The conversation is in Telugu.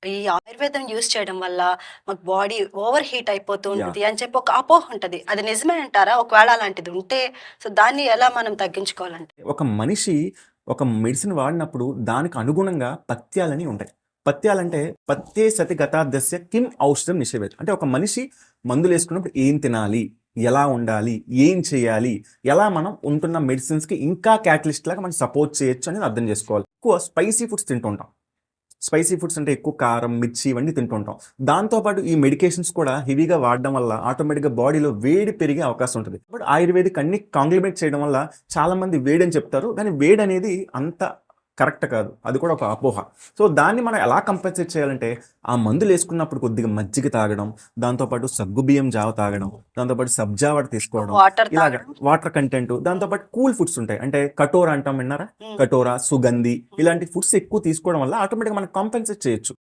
ఈ ఆయుర్వేదం యూజ్ చేయడం వల్ల మాకు బాడీ ఓవర్ హీట్ అయిపోతూ యాహ్! ఉంటది అని చెప్పి ఒక అపోహ ఉంటది. అది నిజమే అంటారా? ఒకవేళ అలాంటిది ఉంటే సో దాన్ని ఎలా మనం తగ్గించుకోవాలంట? ఒక మనిషి ఒక మెడిసిన్ వాడినప్పుడు దానికి అనుగుణంగా పథ్యాలని ఉంటాయి. పథ్యాలంటే పథ్యే సతి గతార్థస్య కిం ఔషధం నిషేధం. అంటే ఒక మనిషి మందులేసుకున్నప్పుడు ఏం తినాలి? ఎలా ఉండాలి? ఏం చేయాలి? ఎలా మనం ఉంటున్న మెడిసిన్స్‌కి ఇంకా క్యాటలిస్ట్ లాగా మనం సపోర్ట్ చేయొచ్చు అనేది అర్థం చేసుకోవాలి. ఎక్కువ స్పైసీ ఫుడ్స్ తింటుంటాం. స్పైసీ ఫుడ్స్ అంటే ఎక్కువ కారం, మిర్చి ఇవన్నీ తింటుంటాం. దాంతో పాటు ఈ మెడికేషన్స్ కూడా హెవీగా వాడడం వల్ల ఆటోమేటిక్‌గా బాడీలో వేడి పెరిగే అవకాశం ఉంటది. బట్ ఆయుర్వేదిక్ అన్ని కాంగ్లిమేట్ చేయడం వల్ల చాలామంది వేడని చెప్తారు. కానీ వేడనేది అంత కరెక్ట్ కాదు. అది కూడా ఒక అపోహ. సో, దాన్ని మనం ఎలా కంపెన్సేట్ చేయాలంటే, ఆ మందులేసుకున్నప్పుడు కొద్దిగా మజ్జిగ తాగడం, దాంతో పాటు సగ్గుబియ్యం జావ తాగడం, దాంతో పాటు సబ్జా వాటర్ తీసుకోవడం, వాటర్ ఇలాగ తాగడం. వాటర్ కంటెంట్, దాంతో పాటు కూల్ ఫుడ్స్ ఉంటాయి. అంటే కటోర అంటాం విన్నారా? హ్మ్. కటోర, సుగంధి హ్మ్. ఇలాంటి ఫుడ్స్ ఎక్కువ తీసుకోవడం వల్ల ఆటోమేటిక్‌గా మనం కాంపెన్సేట్ చేయొచ్చు.